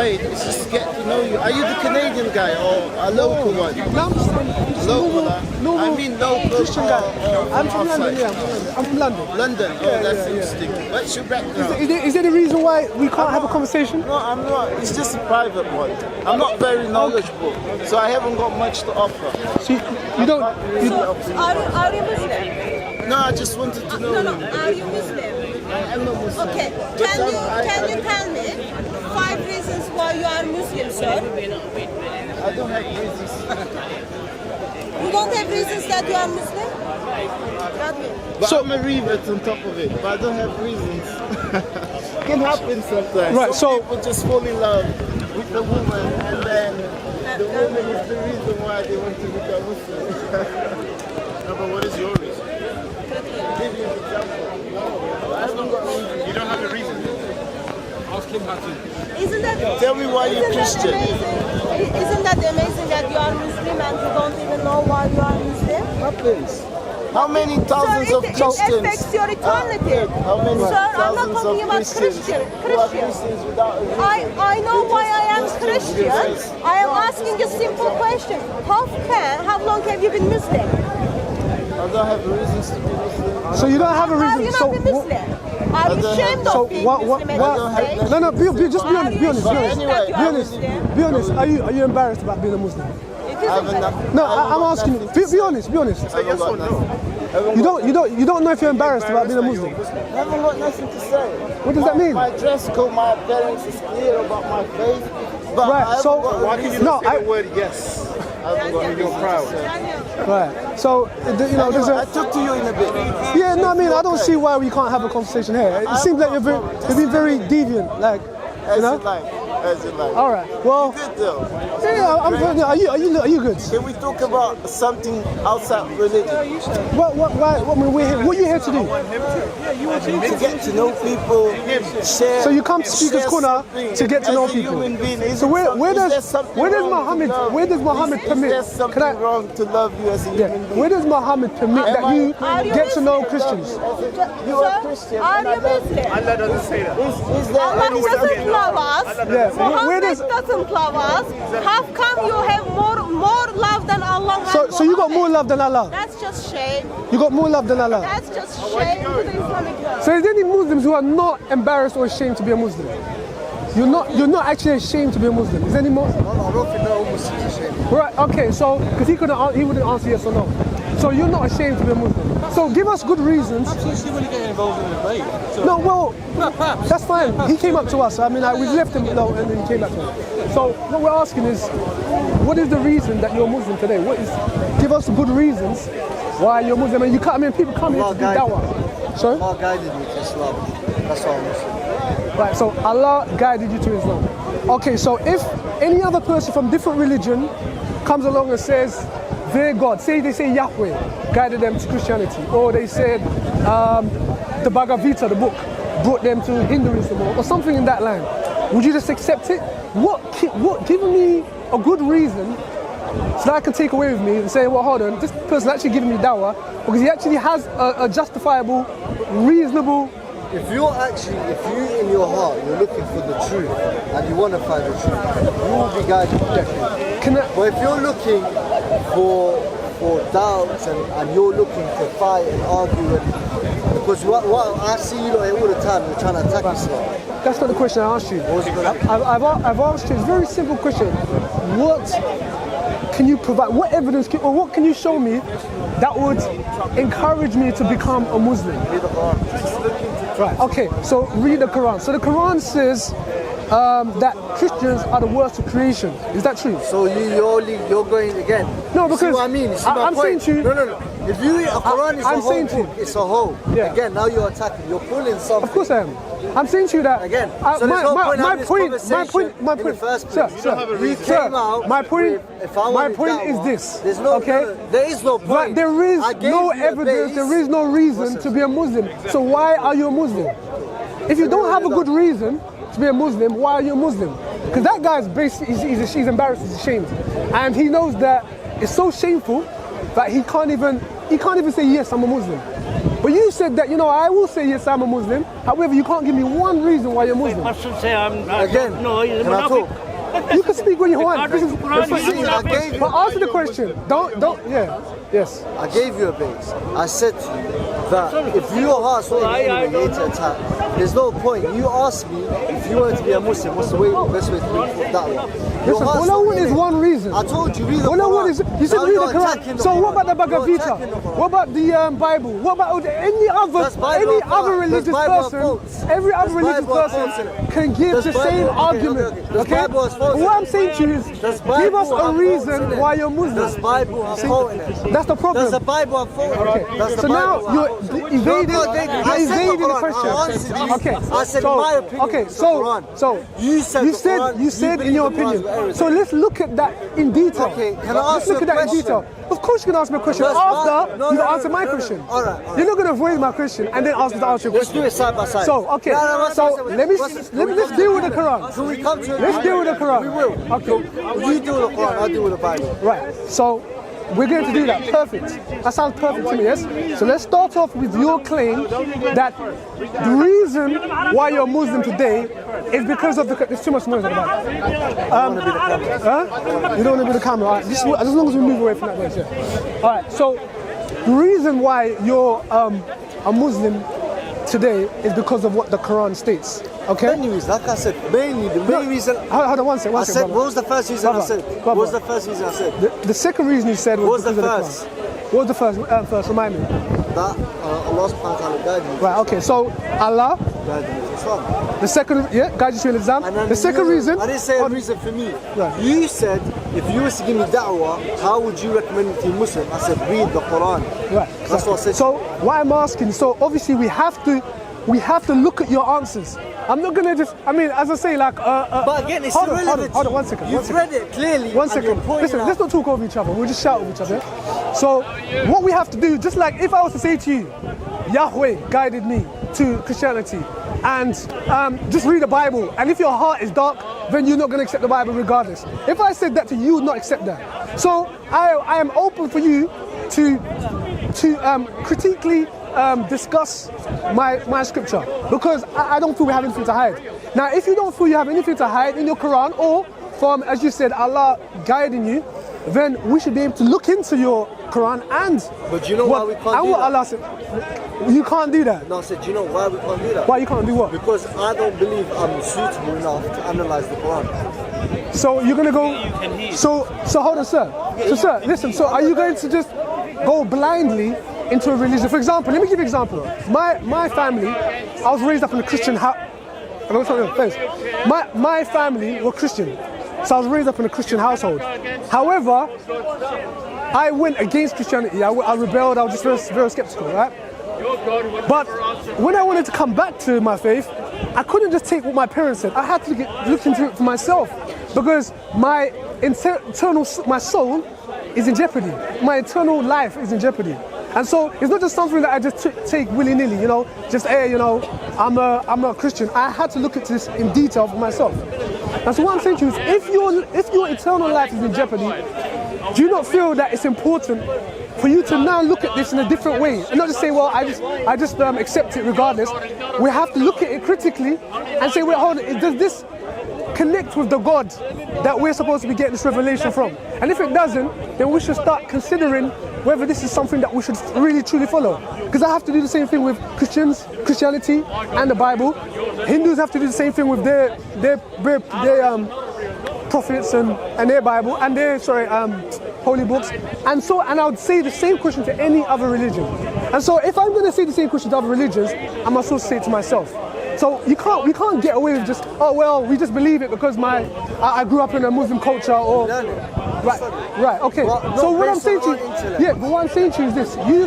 played. It's just to get to know you. Are you the Canadian guy or a local one? No, I'm just Local, normal, I mean local Christian guy. I'm from outside. London, yeah. I'm from London. London. Oh, that's interesting. What's your background? Is there a reason why we can't have a conversation? No, I'm not. It's just a private one. I'm not very knowledgeable, so I haven't got much to offer. So you don't. So, are you Muslim? No, I just wanted to know. No, are you Muslim? I'm not Muslim. Okay, can you tell me 5 reasons why you are Muslim, sir? I don't have reasons. You don't have reasons that you are Muslim? But So- I'm a revert on top of it, but I don't have reasons. Can happen sometimes. Right, Some so- people just fall in love with the woman, and then the woman is the reason why they want to become Muslim. No, but what is your reason? Give you an example. I haven't got reasons. You don't have a reason. Ask him how to. Isn't that Tell me why you're isn't that Christian. amazing? Isn't that amazing that you are Muslim and you don't even know why you are Muslim? Happens. How many thousands Sir, of it Christians? affects your eternity. How many Sir, I'm not thousands talking of about Christians who are Christians. Christians without a reason? I know why I am Christian. I am asking a simple question. How long have you been Muslim? I don't have reasons to be Muslim. So you don't have a Are reason. you So not a Muslim? Are you ashamed so of being what? Muslim at I don't this have stage? No, just be honest. Be honest. Be Are you honest. ashamed that you Be are honest. Muslim? Be honest. Are you embarrassed about being a Muslim? It I is haven't embarrassing. No, I haven't I'm got asking you. nothing to Be honest. Be honest. say. I haven't got nothing. You don't know if you're embarrassed about being a Muslim. I haven't got nothing to say. What does that mean? My dress code, my appearance is clear about my faith. But I Right. haven't So got a Why can you reason. not No, say I- the word yes? I haven't got a You're reason proud. to say. right. So there's Anyway, a. I'll talk to you in a bit. Yeah, no, I mean, I don't see why we can't have a conversation here. It seems like you've been very deviant, like, you As know. you like. As you like. All right. Well, Good though. yeah, are you good? Can we talk about something outside religion? We're here. What are you here to do? To get to know people, share. So you come to Speaker's share Corner something to get to know as a people. human being. Is So it where is there does something where does wrong to Muhammad love? where does Muhammad Is permit? there something wrong to love you as a Yeah. human being? Where does Muhammad permit Am that I you a get to know Muslim? Christians? You are a Christian. Are and I you love you. Muslim? Allah doesn't say that. Is there Allah any doesn't love us. Yeah. Muhammad Where does doesn't love us. How come you have more love than Allah has? so you got more love than Allah? That's just shame. You got more love than Allah. That's just shame to the Islamic world. So is there any Muslims who are not embarrassed or ashamed to be a Muslim? You're not actually ashamed to be a Muslim. Is there any more? I don't think no Muslims are ashamed. Right, okay, so, because he wouldn't answer yes or no. So you're not ashamed to be a Muslim. So give us good reasons. Absolutely, when you get involved in the debate. So, No, well, that's fine. He came up to us. I mean, we've left him alone and then he came back to us. So what we're asking is, what is the reason that you're Muslim today? Give us good reasons why you're Muslim. And people come here to do dawah. Sorry? Allah guided me to Islam. That's why I'm Muslim. Right, so Allah guided you to Islam. Okay, so if any other person from different religion comes along and says their God, they say Yahweh guided them to Christianity, or they said the Bhagavad Gita, the book, brought them to Hinduism or something in that line, would you just accept it? Give me a good reason so that I can take away with me and say, well, hold on, this person actually giving me dawah because he actually has a justifiable, reasonable. If you in your heart, you're looking for the truth and you want to find the truth, you will be guided definitely. But if you're looking for doubts and you're looking to fight and argue, because what I see you lot all the time, you're trying to attack Islam. That's not the question I asked you. What was it gonna be? I've asked you, it's a very simple question. What can you provide, what evidence or what can you show me that would encourage me to become a Muslim? Read the Quran. Right, okay, so read the Quran. So the Quran says that Christians are the worst of creation. Is that true? So you're going again. No, You see because what I mean? You see my I'm point? saying to you. No. If you read a Quran, it's I'm a whole saying to you. book. It's a whole. Yeah. Again, now you're attacking. You're pulling something. Of course I am. I'm saying to you that Again, so there's no point having this conversation in the first place. Sir, You came out my point with, if I my wanted point is dawah, this. There's no, okay? there is no point. But there is I gave no you a evidence, base. there is no reason to be a Muslim. So why are you a Muslim? If you don't have a good reason to be a Muslim, why are you a Muslim? Because that guy's basically, he's embarrassed, he's ashamed. And he knows that it's so shameful that he can't even say, yes, I'm a Muslim. But you said that, you know, I will say yes, I'm a Muslim. However, you can't give me one reason why you're Muslim. I should say I'm Again, no, he's a can I talk? munafiq. You can speak when you want. This is, See, I gave you, but answer the question. Yes. I gave you a base. I said to you that if your heart's not in any way to attack, there's no point. You asked me if you wanted to be a Muslim, what's the best way to be that way? Listen, all I want is one reason. I told you, read the All I want Quran. is, you said Now read you're the attacking Quran. the So what Quran. about the Bhagavad You're Gita? attacking the Quran. What about the Bible? What about any Does Bible have faults? religious Does Bible have person? faults? Every other Does religious Bible have faults person in it? can give Does the Bible- same okay, argument. okay. Does Bible have faults in What it? I'm saying to you is, Does give Bible us a have faults reason in it? why you're Does Muslim. Bible have fault in it? That's the problem. Does the Bible have fault in it? Does the So Bible now have you're fault in it? evading, No, David, I you're said the evading the Quran. question. I answered you. Okay. I said, in my opinion, Okay, it's the Quran. so You said you the said Quran, you said in your believe the Quran's opinion. with So everything. let's look at that in detail. Okay, can I Let's ask look you at a that in question? detail. Of course you can ask me a question That's after fine. No, you no, answer no, my no, no. question. All right. You're not gonna avoid my question and then ask me to answer your Let's question. do it side by side. So okay, one so second. let's deal with the Quran. Can we come to Let's deal with the Quran. We will. Okay. You deal with the Quran, I'll deal with the Bible. Right. So we're going to do that. Perfect. That sounds perfect to me, yes? So let's start off with your claim that the reason why you're Muslim today is because of there's too much noise at the back. Huh? You don't want to be the camera. All right. As long as we move away from that place, yeah. All right. So the reason why you're a Muslim today is because of what the Quran states. Okay? Many reasons, like I said, mainly the main reason. Hold on one second. I said, brother. what was the first reason I Brother, said? brother. What was the first reason I said? The second reason you said was What was the because of first? Quran. What was the first? Remind me. That Allah subhanahu wa ta'ala guided me. Right, okay, so Allah, Guided me to Islam. the second, guide you to Islam. And then The second you- reason, I didn't say a reason for me. Right. You said, if you was to give me da'wah, how would you recommend me to be Muslim? I said, read the Quran. right, That's what I said. So what I'm asking, so obviously we have to look at your answers. I'm not gonna just, I mean, as I say, like, But again, it's hold on, irrelevant. hold on, one second. You've read it clearly. One and second. you're pointing Listen, out- let's not talk over each other. We'll just shout over each other. So, what we have to do, just like if I was to say to you, Yahweh guided me to Christianity, and just read the Bible, and if your heart is dark, then you're not going to accept the Bible regardless. If I said that to you, you would not accept that. So, I am open for you to critically discuss my scripture, because I don't feel we have anything to hide. Now, if you don't feel you have anything to hide in your Quran, or from, as you said, Allah guiding you, then we should be able to look into your Quran and But do you know why we can't do what that? Allah said. You can't do that. No, I said, do you know why we can't do that? Why you can't do what? Because I don't believe I'm suitable enough to analyze the Quran. So you're gonna go. So hold on, sir. So sir, listen. So are you going to just go blindly into a religion? For example, let me give you an example. My family, I was raised up in a Christian house. My family were Christian, so I was raised up in a Christian household. However, I went against Christianity. I rebelled. I was just very skeptical, right? But when I wanted to come back to my faith, I couldn't just take what my parents said. I had to look into it for myself, because my my soul is in jeopardy. My eternal life is in jeopardy. And so it's not just something that I just take willy-nilly, you know, just, hey, you know, I'm a Christian. I had to look at this in detail for myself. And so what I'm saying to you is, if your eternal life is in jeopardy, do you not feel that it's important for you to now look at this in a different way, and not just say, well, I just accept it regardless? We have to look at it critically and say, wait, hold on, does this connect with the God that we're supposed to be getting this revelation from? And if it doesn't, then we should start considering whether this is something that we should really truly follow. Because I have to do the same thing with Christianity and the Bible. Hindus have to do the same thing with their prophets and their Bible and their holy books. And I would say the same question to any other religion. And so if I'm going to say the same question to other religions, I must also say it to myself. So we can't get away with just, oh well, we just believe it because I grew up in a Muslim culture, or right, okay. Well, So what I'm based saying on to our you, intellect. yeah, but what I'm saying to you is this: you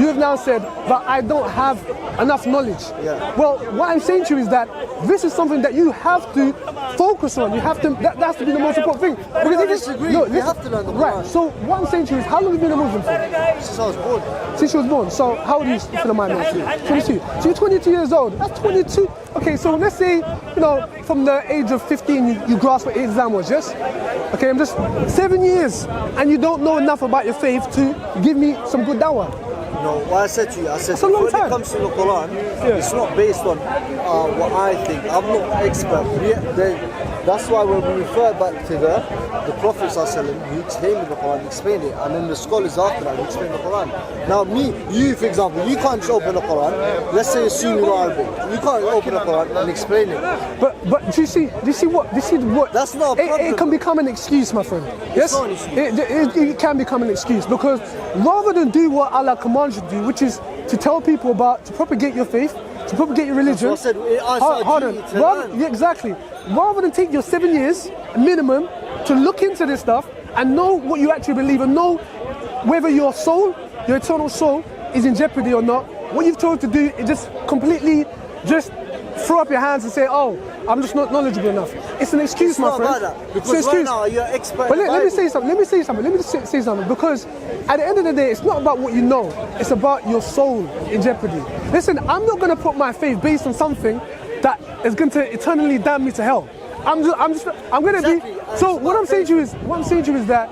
have now said that I don't have enough knowledge. Yeah. Well, what I'm saying to you is that this is something that you have to focus on. You have to. That has to be the most important thing. I don't if it's- disagree. no, We listen, have to learn the Right. Quran. So what I'm saying to you is, how long have you been a Muslim for? Since I was born. Since you was born. So how old are you, if you don't mind me asking? 22. So you're 22 years old. That's 22. Okay, so let's say, you know, from the age of 15, you grasp what Islam was, yes? Okay, I'm just 7 years, and you don't know enough about your faith to give me some good dawah. No, what I said to you, I said That's a long when time. it comes to the Quran, it's not based on what I think. I'm not an expert. That's why when we refer back to the Prophet ﷺ, he explained the Quran, explained it, and then the scholars after that, he explained the Quran. Now you for example, you can't just open the Quran. Let's say assume you know Arabic. You can't open the Quran and explain it. But do you see what? That's not a problem. It can become an excuse, my friend. Yes, not an excuse. it can become an excuse because rather than do what Allah commands you to do, which is to tell people to propagate your faith, to propagate your religion. That's what I said. Hold on. Yeah, exactly. Rather than take your 7 years minimum to look into this stuff and know what you actually believe and know whether your soul, your eternal soul, is in jeopardy or not, what you've told to do is just completely just throw up your hands and say, oh, I'm just not knowledgeable enough. It's an excuse, my friend. It's not about that. Because right now you're an expert. But let me say something. Because at the end of the day, it's not about what you know. It's about your soul in jeopardy. Listen, I'm not going to put my faith based on something that is going to eternally damn me to hell. I'm going to be. So what I'm saying to you is that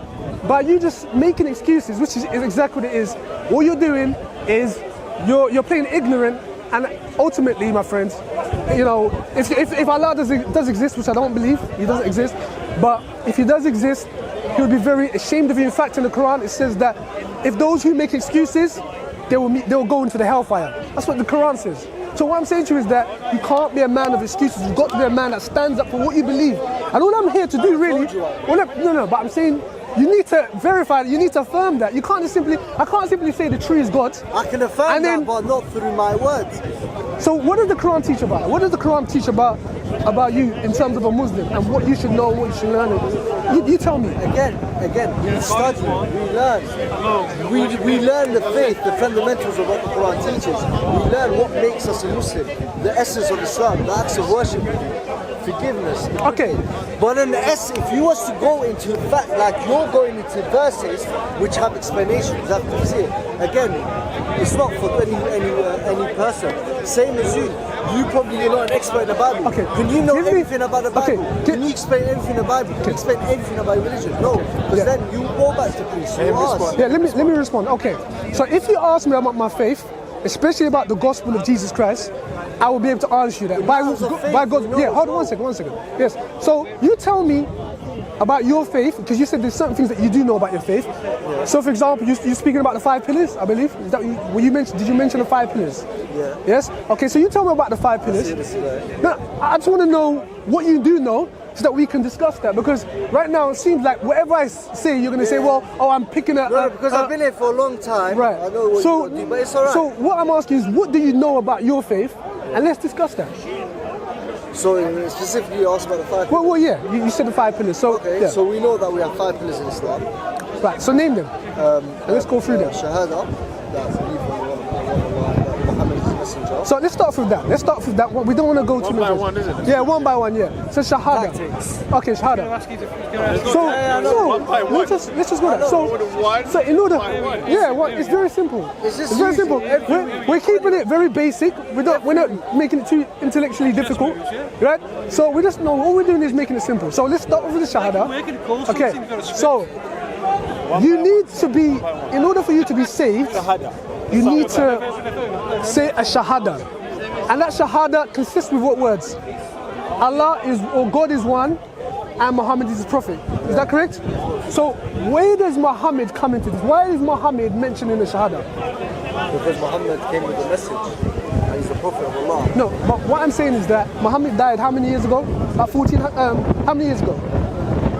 by you just making excuses, which is exactly what it is, what you're doing is you're playing ignorant. And ultimately, my friends, you know, if Allah does exist, which I don't believe, He doesn't exist, but if He does exist, He will be very ashamed of you. In fact, in the Quran, it says that if those who make excuses, they will go into the hellfire. That's what the Quran says. So what I'm saying to you is that you can't be a man of excuses. You've got to be a man that stands up for what you believe. And all I'm here to do, really, but I'm saying. You need to verify that, you need to affirm that. I can't simply say the tree is God. I can affirm that, but not through my words. So what does the Quran teach about it? What does the Quran teach about you in terms of a Muslim and what you should know, what you should learn? You tell me. Again, we study, we learn. We learn the faith, the fundamentals of what the Quran teaches. We learn what makes us a Muslim, the essence of Islam, the acts of worship, forgiveness. Okay. But in the essence, if you was to go into fact, like you're going into verses which have explanations, have to see it. Again, it's not for any person. Same as you. You probably are not an expert in the Bible. Okay. Can you know everything about the Bible? Okay. Can you explain everything in the Bible? Can you explain everything about religion? No. Because then you go back to priests. You ask. Yeah, let me respond. Okay. So if you ask me about my faith, especially about the gospel of Jesus Christ, I will be able to answer you that. By God. Yeah, hold on one second. Yes. So you tell me about your faith, because you said there's certain things that you do know about your faith. Yeah. So for example, you're speaking about the 5 pillars, I believe. Is that what you mentioned? Did you mention the 5 pillars? Yeah. Yes? Okay, so you tell me about the 5 pillars. Now, I just want to know what you do know so that we can discuss that, because right now it seems like whatever I say, you're going to say, well, I'm picking up. No, because I've been here for a long time. Right. I know what you do, but it's all right. So what I'm asking is, what do you know about your faith? And let's discuss that. So specifically you asked about the 5 pillars? Well, yeah, you said the 5 pillars. So, okay, yeah. so we know that we have 5 pillars in Islam. Right, so name them. And let's go through them. Shahada, that's belief in Muhammad is the messenger. So let's start with that. We don't want to go too much. One by one, isn't it? Yeah, one by one, yeah. So Shahada. Tactics. Okay, Shahada. Let's just go there. So in order, it's very simple. It's very simple. We're keeping it very basic. We're not making it too intellectually difficult, right? So we just know all we're doing is making it simple. So let's start with the Shahada. Okay. So you need to be, in order for you to be saved, you need to say a Shahada. And that Shahada consists with what words? Allah is, or God is one, and Muhammad is his prophet. Is that correct? So where does Muhammad come into this? Why is Muhammad mentioned in the Shahada? Because Muhammad came with a message. And he's the prophet of Allah. No, but what I'm saying is that Muhammad died how many years ago? About 14, how many years ago?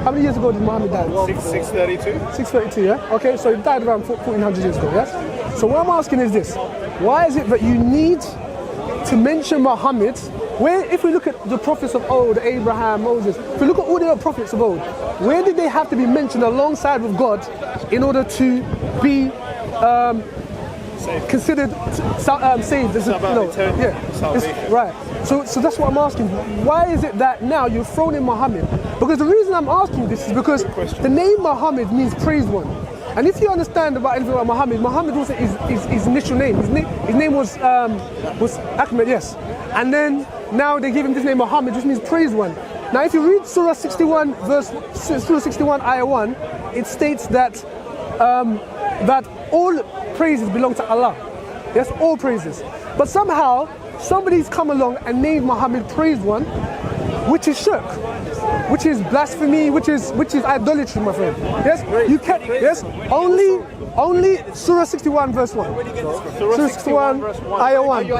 How many years ago did Muhammad die? 632. 632, yeah? Okay, so he died around 1400 years ago, yes? So what I'm asking is this. Why is it that you need to mention Muhammad, where if we look at the prophets of old, Abraham, Moses, if we look at all the other prophets of old, where did they have to be mentioned alongside with God in order to be considered saved? Right. So that's what I'm asking. Why is it that now you've thrown in Muhammad? Because the reason I'm asking this is because the name Muhammad means praised one. And if you understand about anything about Muhammad was his initial name. His name was Ahmed, yes. And then now they give him this name Muhammad, which means praised one. Now if you read Surah 61, Surah 61, Ayah 1, it states that that all praises belong to Allah. Yes, all praises. But somehow, somebody's come along and named Muhammad praised one, which is shirk, which is blasphemy, which is idolatry, my friend. Yes, you can. Yes, only Surah 61 verse 1. Surah 61 ayah 1.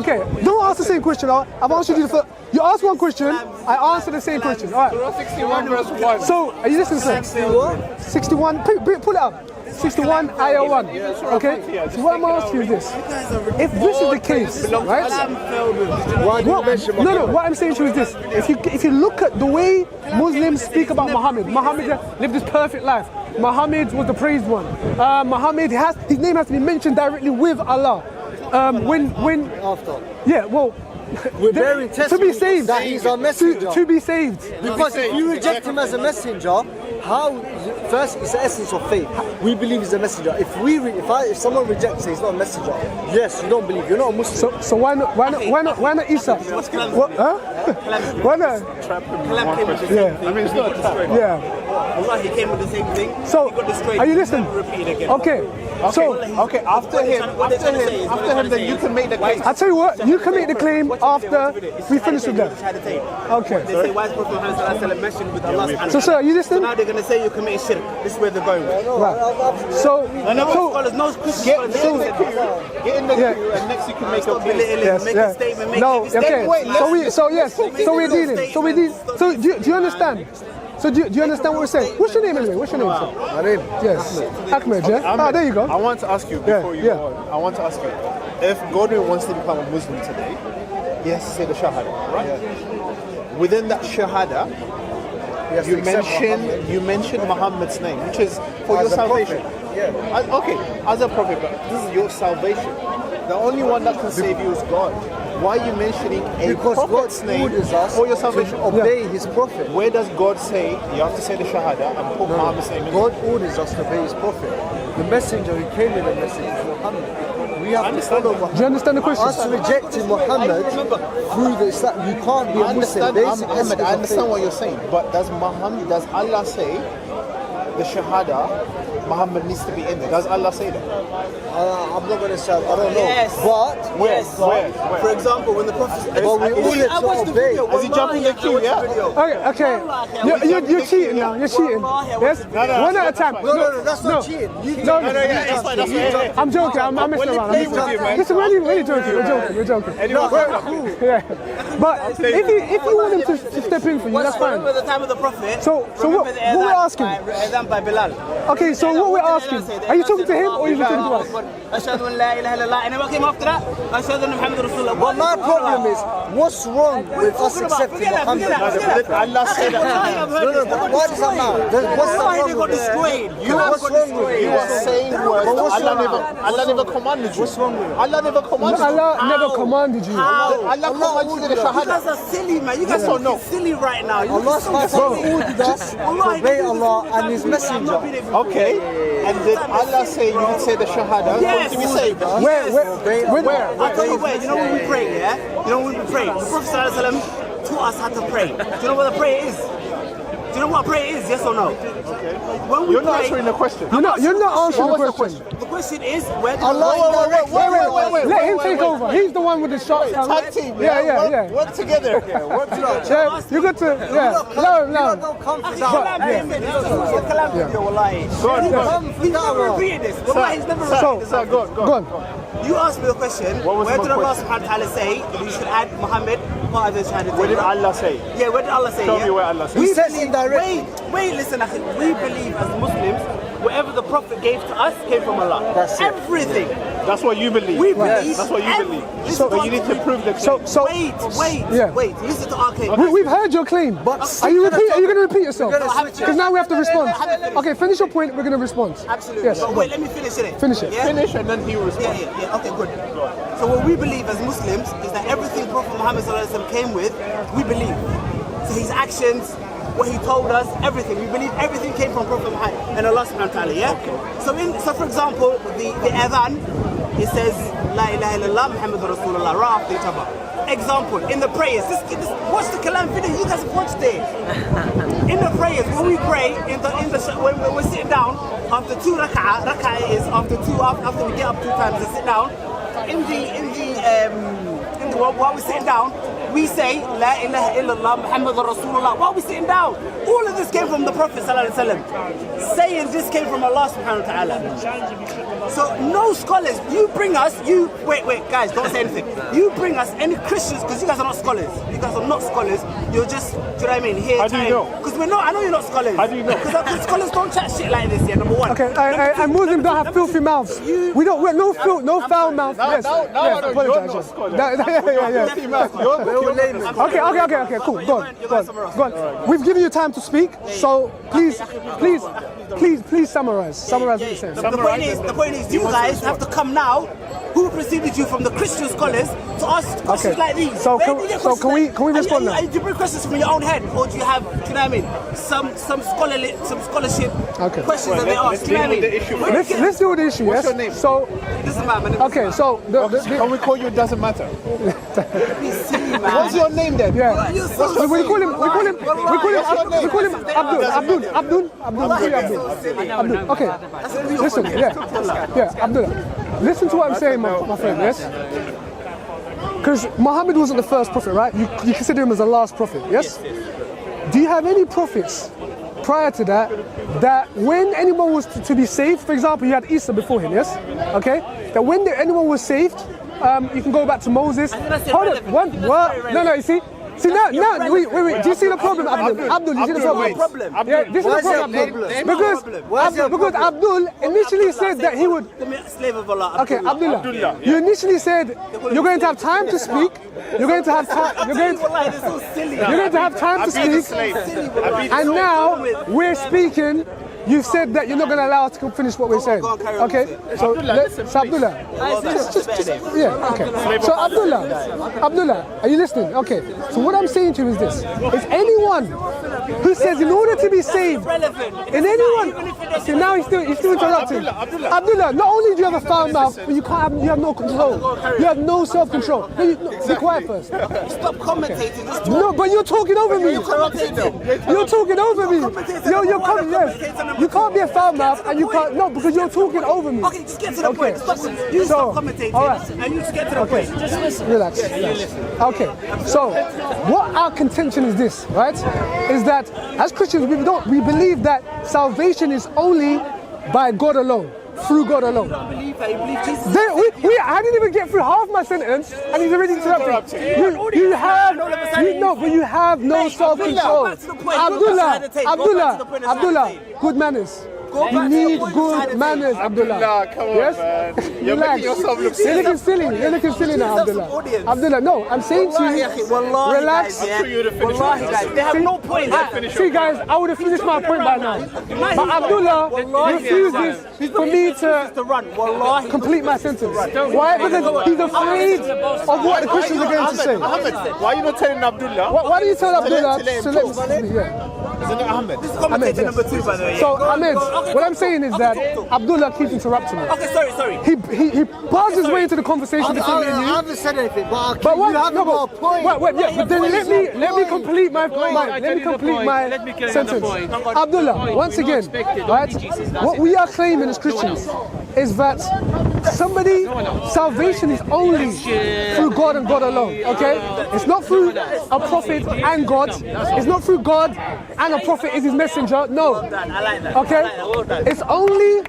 Okay, don't ask the same question. I've answered you the first. You ask one question, I answer the same question. All right. Surah 61 verse 1. So, are you listening, sir? 61. Pull it up. 61 ayah 1. Okay. So what I'm asking is this: if this is the case, right? No. What I'm saying to you is this: if you look at the way Muslims speak about Muhammad lived this perfect life. Muhammad was the praised one. Muhammad his name has to be mentioned directly with Allah. When after. Yeah. Well. We're bearing to be testimony saved, that he's our messenger. To be saved. Because if you reject him as a messenger, how? First, it's the essence of faith. We believe he's a messenger. If someone rejects, he's not a messenger. Yes, you don't believe. You're not a Muslim. So why not Isa? What? Huh? Why not? Yeah. I mean, it's not a trap. Yeah. Allah, he came with the same thing. So, he got destroyed. are you listening? Repeat again. Okay. So, Okay, after him, then you can make the case. I tell you what, you can make the claim after we finish with them. Okay. They say, why is Prophet Muhammad mentioned with Allah? So, sir, are you listening? Now they're going to say you committed shirk. This is where they're going. Right. So, Get in the queue And next you can make a case. yes, make yeah. a statement, make No, a statement. okay. So we're dealing. So do you understand? So do you understand what we're saying? What's your name anyway? What's your name, sir? My name? Yes. Ahmed, yeah? There you go. I want to ask you before you go on. I want to ask you, if Godwin wants to become a Muslim today, he has to say the Shahada, right? Yeah. Within that Shahada, you mentioned Muhammad's name, which is for your salvation. Okay, as a prophet, but this is your salvation. The only one that can save you is God. Why are you mentioning prophet's name for your salvation? Obey his prophet. Where does God say you have to say the Shahada and put Muhammad's name in? God orders us to obey his prophet. The messenger who came with the message is Muhammad. We have to follow Muhammad. Do you understand the question? Us rejecting Muhammad through the Islam, you can't be a Muslim. Muhammad, I understand what you're saying, but does Allah say the Shahada, Muhammad needs to be in there? Does Allah say that? I'm not going to say, I don't know. Yes. But, Where? For example, when the Prophet but we all need to obey. Is he jumping the queue? Yeah. Okay. You're cheating now. You're cheating. Yes? One at a time. No, that's not cheating. I'm joking. I'm messing around. Listen, we're joking. We're joking. Yeah. But if you want him to step in for you, that's fine. Remember the time of the Prophet? So what we're asking? By Bilal. Okay, so what we're asking? Are you talking to him or are you talking to us? أشهد أن لا إله إلا الله. And what came after that? أشهد أن محمد رسول الله. But my problem is, what's wrong with us accepting Muhammad? Allah said that. No, but why does that matter? What's the problem with it? What's wrong with it? You are saying words Allah never commanded you. What's wrong with it? Allah never commanded you. Allah never commanded you. Allah commanded you the You guys Shahada. are silly, man. You guys Yes or are no? silly right now. You Allah so ordered us to obey Allah and His Messenger. Okay. And did Allah say you would say the Shahada Yes. to be saved? Where? I'll tell you where. You know when we pray, yeah? You know when we pray? The Prophet ﷺ taught us how to pray. Do you know what a prayer is? Do you know what a prayer is? Yes or no? When we You're not pray, answering the question. You're not answering What the was the question. the question is, where did Wait. Let him take over. He's the one with the shots. Tag team. Yeah. Work together. Yeah, you got to, no. Don't come for Kalam that. video, wallahi. He's never repeated this. Wallahi, he's never repeated this. Sir, go Go on. You asked me the question, What was where my did Allah question? subhanahu wa ta'ala say that you should add Muhammad part of the Shahada? What did Allah say? Yeah, where did Allah say? Tell me where Allah said. He says indirectly. Wait, listen, akhi. We believe as Muslims, whatever the Prophet gave to us came from Allah. That's it. Everything. That's what you believe. We believe. That's what you believe. Listen But you need to prove the claim. So Wait. Listen to our claim. we've heard your claim. Are you going to repeat yourself? Because now we have to respond. Okay, finish your point. We're going to respond. Absolutely. Yes. But wait, let me finish it. Finish it. Yeah? Finish and then he will respond. Yeah. Okay, good. So what we believe as Muslims is that everything Prophet Muhammad ﷺ came with, we believe. So his actions, what he told us, everything. We believe everything came from Prophet Muhammad and Allah subhanahu wa ta'ala, yeah? So for example, the adhan, it says La ilaha illallah Muhammadur Rasulullah right after each other. Example, in the prayers, watch the Kalam video, you guys have watched it. In the prayers, when we pray, when we're sitting down, after 2 rak'ah is after we get up 2 times and sit down, while we're sitting down, we say La ilaha illallah Muhammadur Rasulullah while we're sitting down. All of this came from the Prophet sallallahu alaihi wasallam. Saying this came from Allah subhanahu wa ta'ala. So no scholars, you bring us, wait guys, don't say anything. You bring us any Christians, because you guys are not scholars. You guys are not scholars. You're just, do you know what I mean? Here, how do you know? Because I know you're not scholars. How do you know? Because scholars don't chat shit like this, yeah, number one. Okay, and Muslims don't have filthy mouths. We're no foul mouth. Now, Yes. you're not scholar. Okay, cool. Go on. We've given you time to speak, so please summarize. Summarize what you're saying. The point is, you guys have to come now. Who preceded you from the Christian scholars to ask questions like these? So can we respond now? Do you bring questions from your own head, or do you have, do you know what I mean, some scholarship questions that they ask? Do you know what I mean? Let's deal with the issue. What's yes. your name? So this is my name. okay, so can we call you? It doesn't matter. What's your name then? yeah. We call him Abdul. Okay. Listen, Abdullah. Listen to what I'm saying, my friend, yes? Because Muhammad wasn't the first prophet, right? You consider him as the last prophet, yes? Do you have any prophets prior to that when anyone was to be saved, for example, you had Isa before him, yes? Okay? That when anyone was saved, you can go back to Moses. Hold on, no, you see? See now, wait. Do you see the problem, Abdul? Abdul, you see the problem? Yeah, this is the problem. Because Abdul initially said that he would. Slave of Allah. Okay, Abdullah. You initially said you're going to have time to speak. You're going to have time. You're going to have time to speak. And now we're speaking. You've said that you're not going to allow us to finish what we're saying. Okay? So Abdullah. Yeah, okay. So Abdullah, are you listening? Okay. So what I'm saying to you is this. Is anyone who says in order to be saved, see now he's still interrupting. Abdullah, not only do you have a foul mouth, but you have no control. You have no self-control. Be quiet first. Stop commentating. No, but you're talking over me. You're talking over me. You're coming, yes. You can't be a foul mouth and you can't, no, because you're talking over me. Okay, just get to the point. Stop commentating, all right. and you just get to the point. Just listen. Relax. Okay, so what our contention is this, right? Is that as Christians, we believe that salvation is only by God alone. Through God alone. I believe Jesus. I didn't even get through half my sentence and he's already interrupting. You have no self-control. Abdullah, good manners. You need good manners, Abdullah. Come on, yes? man. You're making yourself look silly. You're looking silly now, Abdullah. Abdullah, no, I'm saying to you, relax. Wallahi, guys, they have no point. See, guys, I would have finished my point by now. But Abdullah refuses for me to complete my sentence. Why? Because he's afraid of what the Christians are going to say. Ahmed, why are you not telling Abdullah? Why do you tell Abdullah to let me speak? Isn't it Ahmed? This is commentator number 2, by the way. So, Ahmed, what I'm saying is that Abdullah keeps interrupting me. Okay, sorry. He bars his way into the conversation between me and you. I haven't said anything, but what? you haven't got a point. But then let me complete my sentence. Abdullah, once again, right? What we are claiming as Christians is that salvation is only through God and God alone. Okay? It's not through a prophet and God. It's not through God and a prophet is his messenger. No. I like that. Okay? It's only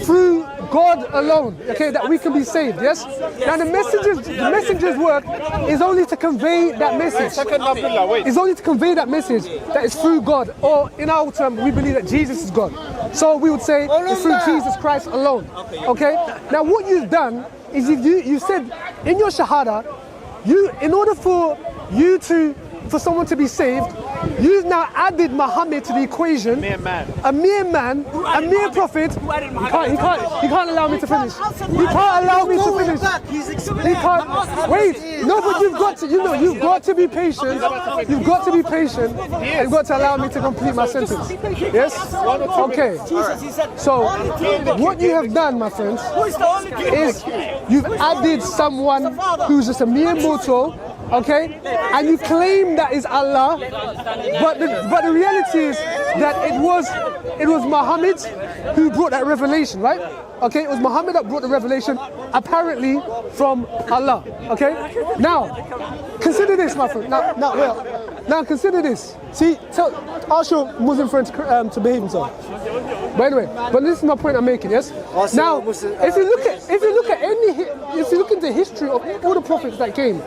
through God alone, okay, that we can be saved, yes? Now the messenger's work is only to convey that message. It's only to convey that message that is through God, or in our term, we believe that Jesus is God. So we would say it's through Jesus Christ alone, okay? Now what you've done is you said in your Shahada, in order for someone to be saved, you've now added Muhammad to the equation. A mere man, a mere prophet. He can't allow me to finish. He can't allow me to finish. He can't. Wait, No, but you've got to, you've got to be patient. You've got to be patient. And you've got to allow me to complete my sentence. Yes? Okay. So, what you have done, my friends, is you've added someone who's just a mere mortal, okay? And you claim that is Allah, but the reality is that it was Muhammad who brought that revelation, right? Okay, it was Muhammad that brought the revelation, apparently from Allah. Okay, now consider this, my friend. Now consider this. See, ask your Muslim friend to behave himself. By the way, but this is my point I'm making. Yes. Now, if you look into history of all the prophets that came,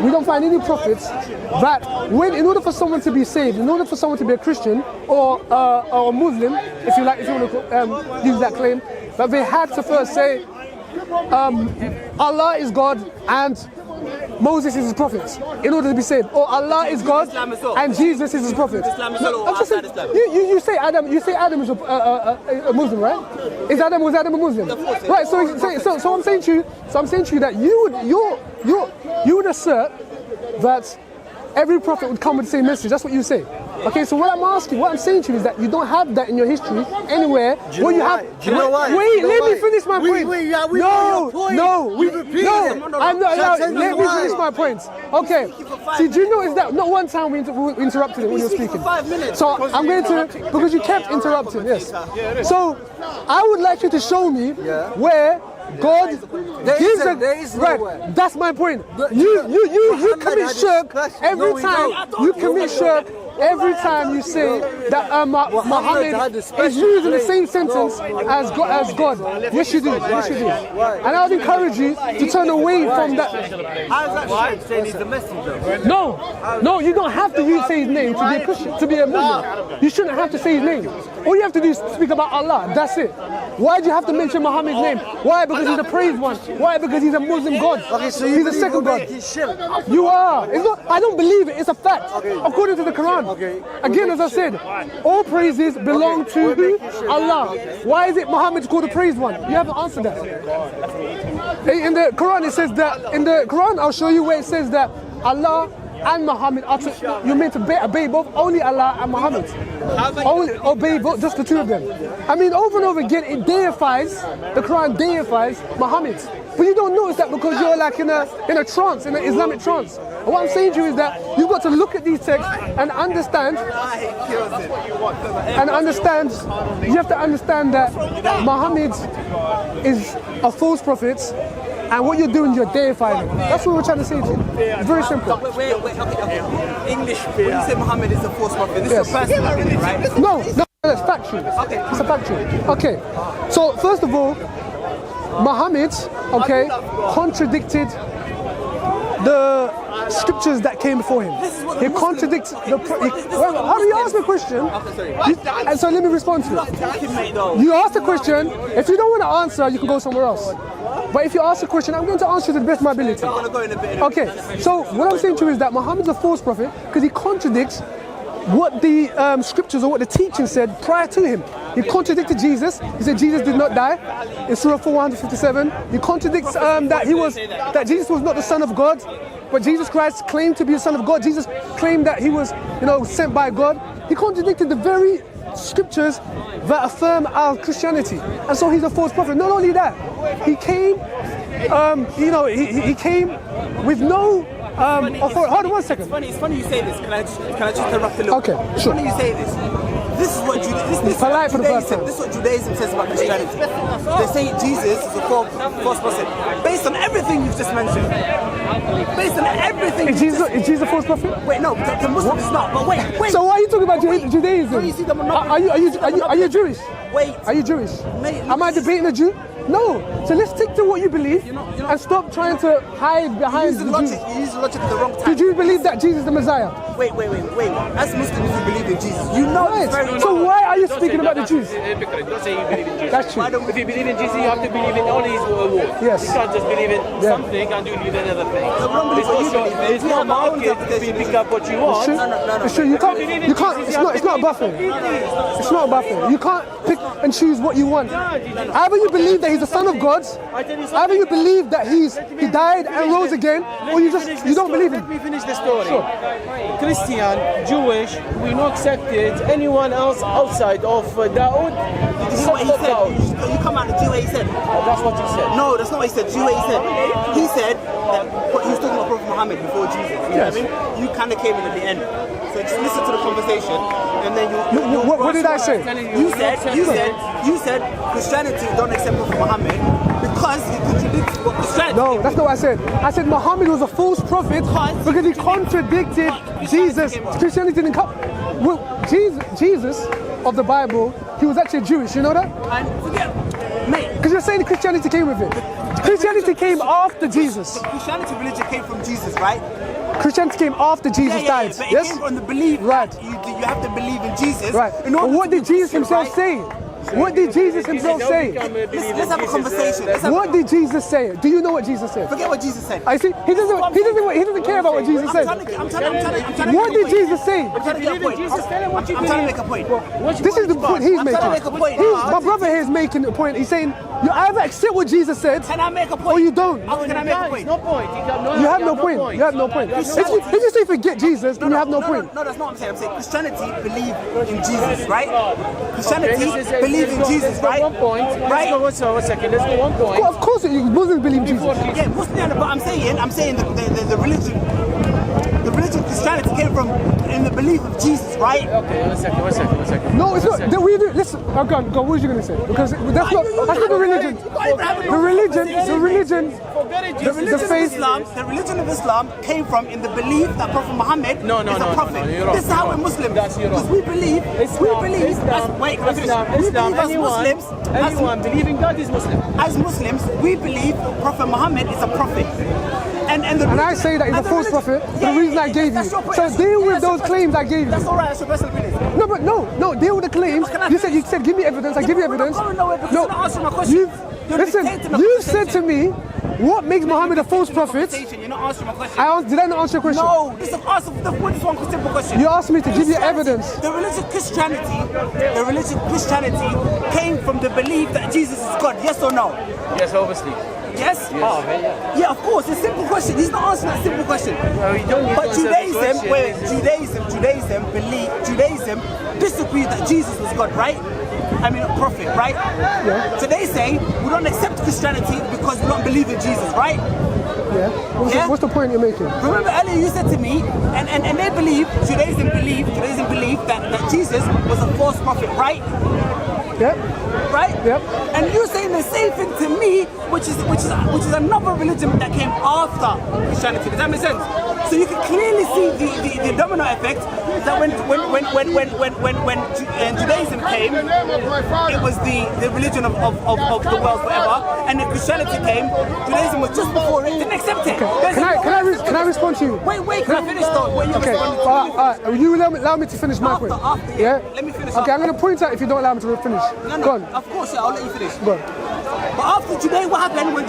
we don't find any prophets that in order for someone to be saved, in order for someone to be a Christian or a Muslim, if you want to use that claim, that they had to first say Allah is God and Moses is his prophet in order to be saved, or Allah is God and Jesus is his prophet. No, I'm just saying, you say Adam is a Muslim, right? Was Adam a Muslim? Right. So I'm saying to you that you would assert that every prophet would come with the same message. That's what you say. Okay, so what I'm saying to you is that you don't have that in your history anywhere. Wait, let me finish my point. Let me finish my point. Okay. See, do you notice that not one time we interrupted it when you were speaking? So I'm going to, because you kept interrupting, yes. So I would like you to show me where God gives right. That's my point. You commit shirk every time. You commit shirk every time you say that Muhammad is using the same sentence as God. Yes, you do. Yes, you do. And I would encourage you to turn away from that. How is that saying he's the messenger? No, you don't have to say his name to be a Christian, to be a Muslim. You shouldn't have to say his name. All you have to do is speak about Allah. That's it. Why do you have to mention Muhammad's name? Why? Because he's the praised one. Why? Because he's a Muslim God. Okay, so he's the second God. You are. It's not, I don't believe it. It's a fact. According to the Quran. Again, as I said, all praises belong to who? Allah. Why is it Muhammad called the praised one? You haven't answered that. In the Quran, it says that. In the Quran, I'll show you where it says that Allah and Muhammad are you're meant to obey both only Allah and Muhammad. Only obey both, just the two of them. I mean, over and over again, it deifies, the Quran deifies Muhammad. But you don't notice that because you're like in a trance, in an Islamic trance. And what I'm saying to you is that you've got to look at these texts and understand, you have to understand that Muhammad is a false prophet. And what you're doing, you're deifying him. That's what we're trying to say to you. It's very simple. Wait, okay. English, when you say Muhammad is a false prophet, this is a personal opinion, right? No, it's factual. Okay. It's a factual. Okay. So, first of all, Muhammad, contradicted the scriptures that came before him. He contradicts how do you ask me a question? And so let me respond to it. You ask the question. If you don't want to answer, you can go somewhere else. But if you ask a question, I'm going to answer to the best of my ability. Okay, so what I'm saying to you is that Muhammad's a false prophet because he contradicts what the scriptures or what the teaching said prior to him. He contradicted Jesus. He said Jesus did not die in Surah 457. He contradicts that Jesus was not the Son of God, but Jesus Christ claimed to be the Son of God. Jesus claimed that he was, sent by God. He contradicted the very scriptures that affirm our Christianity, and so he's a false prophet. Not only that, he came, he came with no authority. Hold on 1 second. It's funny you say this. Can I just interrupt a little? Okay, sure. It's funny you say this. This is what Judaism says about Christianity. They say Jesus is a false prophet. Based on everything you've just mentioned. Based on everything. Is Jesus a false prophet? Wait, no, the Muslim is not. But wait. So why are you talking about Judaism? You see them not. Are you Jewish? Wait. Are you Jewish? Am I debating a Jew? No. So let's stick to what you believe and stop trying to hide behind the Jews. You use the logic at the wrong time. Did you believe that Jesus is the Messiah? Wait. As Muslims, you believe in Jesus. You know this very well. So why are you speaking about the Jews? Don't say you believe in Jesus. That's true. If you believe in Jesus, you have to believe in all his words. Yes. You can't just believe in something and do believe in another thing. It's not market to pick up what you want. It's true. You can't. It's not buffet. It's not buffet. You can't pick and choose what you want. Either you believe that he's the Son of God, either you believe that he died and rose again, or you don't believe him. Let me finish the story. Sure. Christian, Jewish, we not accepted anyone else outside of Dawood. This is what he said. You come out the Jew he said. That's what he said. No, that's not what he said. Jew he said. He said that he was talking about Prophet Muhammad before Jesus. You know what I mean? You kind of came in at the end. So just listen to the conversation, and then you. What did I say? You said Christianity don't accept Prophet Muhammad because he contradicts what Christianity. No, that's not what I said. I said Muhammad was a false prophet because he contradicted Jesus. Christianity didn't come. Well, Jesus of the Bible, he was actually Jewish. You know that? And forget, mate. Because you're saying Christianity came with it. Christianity came after Jesus. Christianity religion came from Jesus, right? Christianity came after Jesus died. But it Yes? came from the belief Right. that you have to believe in Jesus. Right. In But order what to did be Jesus Christian, himself right? say? What did Jesus himself say? Let's have a conversation. What did Jesus say? Do you know what Jesus said? Forget what Jesus said. I see. He doesn't care about what Jesus said. I'm trying to What did Jesus say? I'm trying to get a point. Jesus, tell him what you I'm trying to believe. make a point. This is the point he's I'm trying to make a making. point. My brother here is making a point. He's saying you either accept what Jesus said Can I make a point? or you don't. How can I make a point? No point. You have no point. You have no point. If you say forget Jesus, then you have no point. No, that's not what I'm saying. I'm saying Christianity believe in Jesus, right? Christianity believe in Jesus, right? One point. Right? Let's go 1 second. Let's go 1 point. Well, of course, Muslims believe Jesus. Yeah, Muslim, but I'm saying the religion Christianity came from in the belief of Jesus, right? Okay, 1 second. No, it's not. Listen, go on. What was you going to say? Because that's not the religion. The religion. The religion of Islam came from in the belief that Prophet Muhammad is a prophet. you're wrong. This is how we're Muslims. Because we believe Anyone believing God is Muslim. as Muslims, we believe Prophet Muhammad is a prophet. And I say that he's a false prophet for the reason I gave you. So deal with those claims I gave you. That's all right. That's your personal opinion. No, but no, deal with the claims. You said give me evidence. I give you evidence. No, You said to me, what makes Muhammad a false prophet? You're not answering my question. Did I not answer your question? No, this is one simple question. You asked me to give you evidence. The religion Christianity came from the belief that Jesus is God. Yes or no? Yes, obviously. Yes? Yeah, of course. It's a simple question. He's not answering that simple question. But Judaism disagreed that Jesus was God, right? I mean, a prophet, right? Yeah. So they say we don't accept Christianity because we don't believe in Jesus, right? Yeah. What's the point you're making? Remember earlier you said to me, and they believe, Judaism believe that Jesus was a false prophet, right? Yep. Right? Yep. And you're saying the same thing to me, which is another religion that came after Christianity. Does that make sense? So you can clearly see the domino effect that when Judaism came, it was the religion of the world forever, and then Christianity came. Judaism was just before it. Didn't accept it. Can I respond to you? Wait, can I finish though? When you Okay. responded to me? You allow me to finish my point. Yeah. Let me finish. Okay, I'm going to point out if you don't allow me to finish. No, Go on. of course, yeah, I'll let you finish. Go on. But after today, what happened when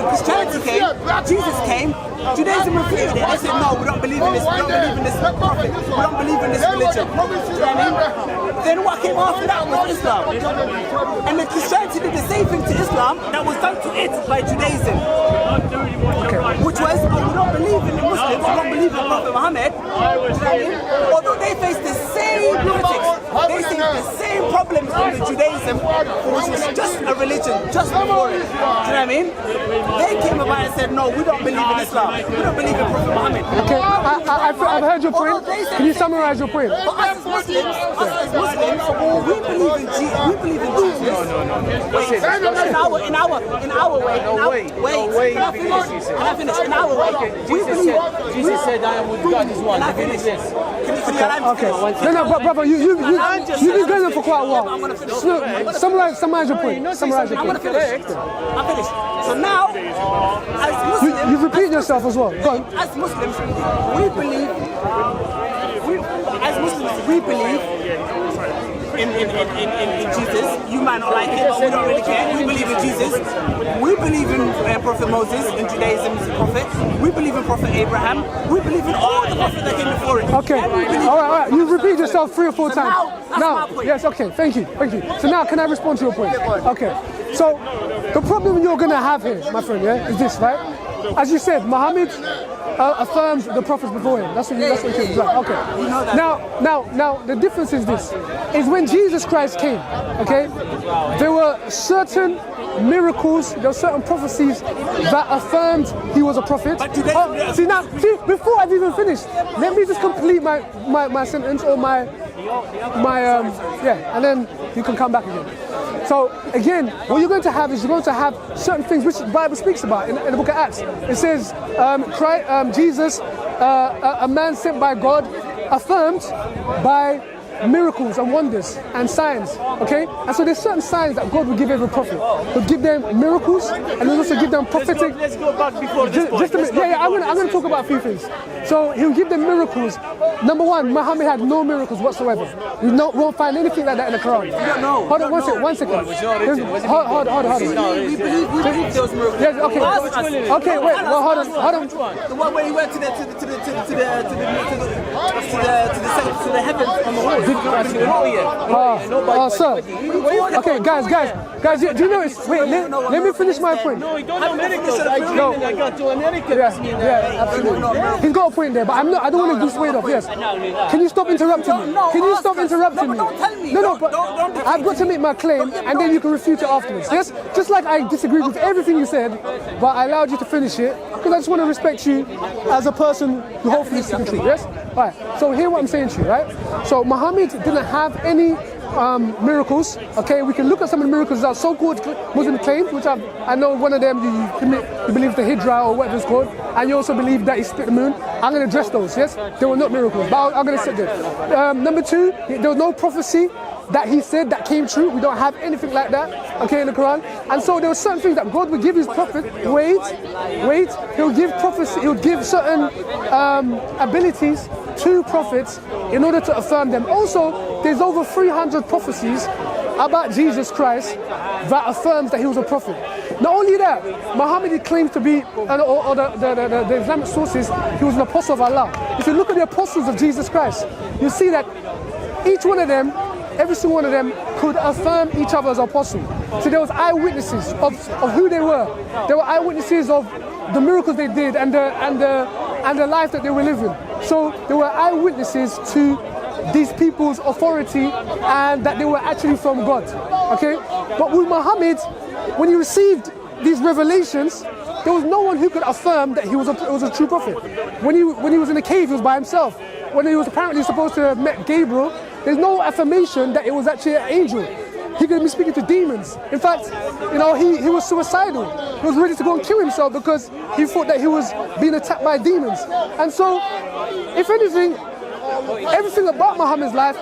Christianity came, Jesus came, Judaism refuted it. They said, no, we don't believe in this, we don't believe in this prophet, we don't believe in this religion. Do you know what I mean? Then what came after that was Islam. And then Christianity did the same thing to Islam that was done to it by Judaism. Which was, we don't believe in the Muslims, we don't believe in Prophet Muhammad. Do you know what I mean? Although they face the same critics, they face the same problems in the Judaism, which was just a religion, just before it. Do you know what I mean? They came about and said, no, we don't believe in Islam. We don't believe in Prophet Muhammad. Okay, I've heard your point. Can you summarize your point? But us as Muslims, we believe in Jesus. We believe in Jesus. Wait, in our way. Wait. Can I finish? In our way, Jesus said, I am with God is one. Can I finish this? Okay. No, brother, you've been going on for quite a while. Summarize your point. Summarize your I'm point. gonna finish. I'm finished. So now, as Muslims, You repeat yourself as well. Go on. as Muslims, we believe in Jesus. You might not like it, but we don't really care. We believe in Jesus. We believe in Prophet Moses. In Judaism, he's a prophet. We believe in Prophet Abraham. We believe in all the prophets that came before him. Okay. And we believe All right. You repeat yourself 3 or 4 So times. now, that's my point. Yes. Okay. Thank you. So now, can I respond to your point? Okay. So The problem you're going to have here, my friend, yeah, is this, right? As you said, Muhammad affirmed the prophets before him. That's what you said. Right, okay. Now, the difference is this: is when Jesus Christ came, okay, there were certain miracles, there were certain prophecies that affirmed he was a prophet. See, before I've even finished, let me just complete my sentence or my and then you can come back again. So again, what you're going to have is you're going to have certain things which the Bible speaks about in the book of Acts. It says, Jesus, a man sent by God, affirmed by miracles and wonders and signs, okay? And so there's certain signs that God will give every prophet. He'll give them miracles and he'll also give them prophetic... Let's go back before this point. Just a minute. I'm going to talk about a few things. So he'll give them miracles. Number one, Muhammad had no miracles whatsoever. We won't find anything like that in the Quran. No. Hold on one second. Hold on. We believe those miracles. Yes, okay, wait, well, hold on. The one where he went to the heavens on the wall. Sir. Okay, guys, do you know it's... Wait, let me finish my point. No, you don't know miracles. I got to America. Yeah, absolutely. He's got a point there, but I don't want to do swayed off, yes. Can you stop interrupting me? Can you stop interrupting me? Don't tell me. No, but I've got to make my claim, and then you can refute it afterwards, yes? Just like I disagreed with everything you said, but I allowed you to finish it, because I just want to respect you as a person who hopefully is speaking truth, yes? Right, so hear what I'm saying to you, right? So Muhammad didn't have any miracles, okay? We can look at some of the miracles that so-called Muslim claims, which I know one of them, you believe the Hijra or whatever it's called, and you also believe that he split the moon. I'm going to address those, yes? They were not miracles, but I'm going to sit there. Number two, there was no prophecy that he said that came true. We don't have anything like that, okay, in the Quran. And so there were certain things that God would give his prophet. Wait, he'll give prophecy, he'll give certain abilities to prophets in order to affirm them. Also, there's over 300 prophecies about Jesus Christ that affirms that he was a prophet. Not only that, Muhammad claims to be, or the Islamic sources, he was an apostle of Allah. If you look at the apostles of Jesus Christ, you see that each one of them, every single one of them could affirm each other as apostles. So there was eyewitnesses of who they were. There were eyewitnesses of the miracles they did and the life that they were living. So there were eyewitnesses to these people's authority and that they were actually from God. Okay? But with Muhammad, when he received these revelations, there was no one who could affirm that he was a true prophet. When he was in a cave, he was by himself. When he was apparently supposed to have met Gabriel, there's no affirmation that it was actually an angel. He could be speaking to demons. In fact, he was suicidal. He was ready to go and kill himself because he thought that he was being attacked by demons. And so, if anything, everything about Muhammad's life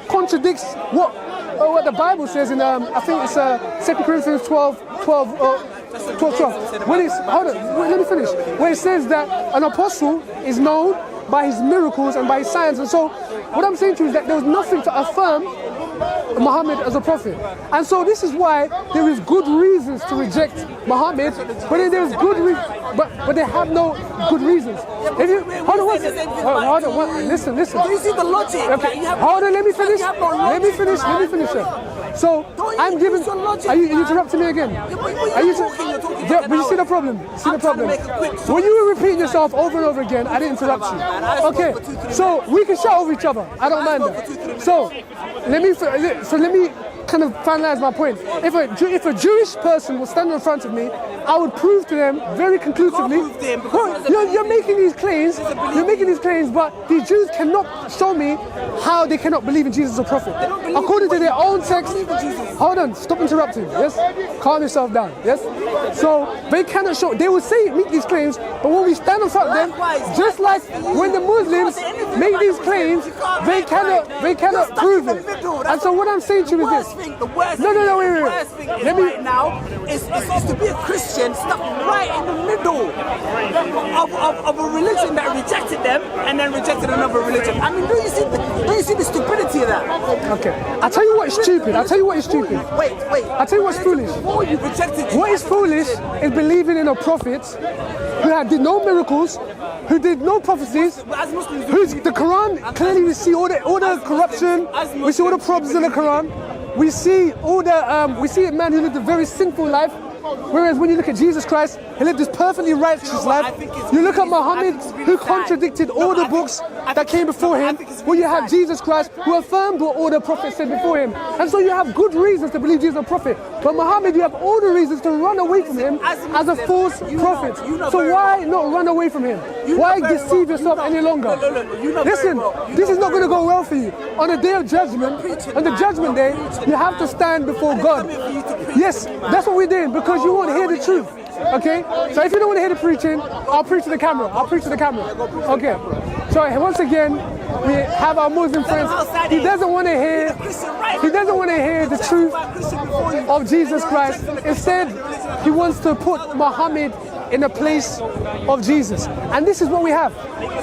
contradicts what the Bible says in, I think it's 2 Corinthians 12. When it's, hold on, let me finish. Where it says that an apostle is known by his miracles and by his signs. And so, what I'm saying to you is that there was nothing to affirm Muhammad as a prophet. And so this is why there is good reasons to reject Muhammad, but then there's good but they have no good reasons. If you hold on, listen. Do you see the logic? Okay. Hold on, let me finish. So I'm giving. Are you interrupting me again? Are you but you see the problem? When you were repeating yourself over and over again, I didn't interrupt you. Okay. So we can shout over each other. I don't mind that. So let me kind of finalize my point. If a Jewish person was standing in front of me, I would prove to them very conclusively. You're making these claims. But these Jews cannot show me how they cannot believe in Jesus as a prophet. According to their own text. Hold on, stop interrupting. Yes, calm yourself down. Yes. So they cannot show. They will make these claims, but when we stand in front of them, just like when the Muslims make these claims, they cannot prove it. And so what I'm saying to you is this. The worst thing right now is to be a Christian stuck right in the middle of a religion that rejected them and then rejected another religion. I mean, do you see the stupidity of that? Okay. I'll tell you what is stupid. Wait. I'll tell you what's foolish. What is foolish is believing in a prophet who did no miracles, who did no prophecies, the Quran, clearly we see all the corruption, we see all the problems in the Quran. We see a man who lived a very sinful life, Whereas when you look at Jesus Christ, he lived this perfectly righteous life. You look at Muhammad, who contradicted all the books that came before him. Well, you have Jesus Christ, who affirmed what all the prophets said before him. And so you have good reasons to believe Jesus is a prophet. But Muhammad, you have all the reasons to run away from him as a false prophet. So why not run away from him? Why deceive yourself any longer? Listen, this is not going to go well for you. On the day of judgment, on the judgment day, you have to stand before God. Yes, that's what we're doing, because you won't hear the truth. Okay? So if you don't want to hear the preaching, I'll preach to the camera. I'll preach to the camera. Okay. So once again, we have our Muslim friends. He doesn't want to hear the truth of Jesus Christ. Instead, he wants to put Muhammad in the place of Jesus. And this is what we have.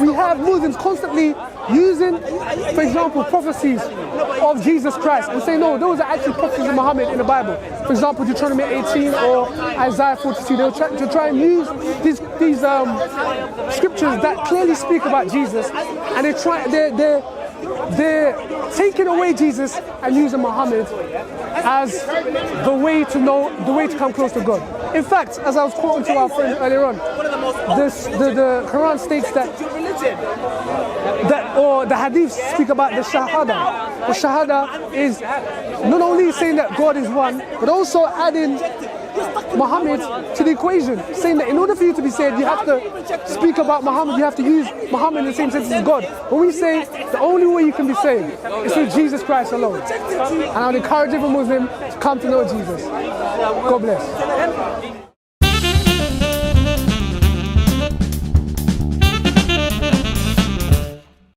We have Muslims constantly using, for example, prophecies of Jesus Christ and say, no, those are actually prophecies of Muhammad in the Bible. For example, Deuteronomy 18 or Isaiah 42. They'll try and use these scriptures that clearly speak about Jesus, and they're taking away Jesus and using Muhammad as the way to come close to God. In fact, as I was quoting to our friend earlier on, the Quran states that or the hadiths speak about the shahada. The shahada is not only saying that God is one, but also adding Muhammad to the equation, saying that in order for you to be saved, you have to speak about Muhammad, you have to use Muhammad in the same sense as God. When we say the only way you can be saved is through Jesus Christ alone. And I would encourage every Muslim to come to know Jesus. God bless.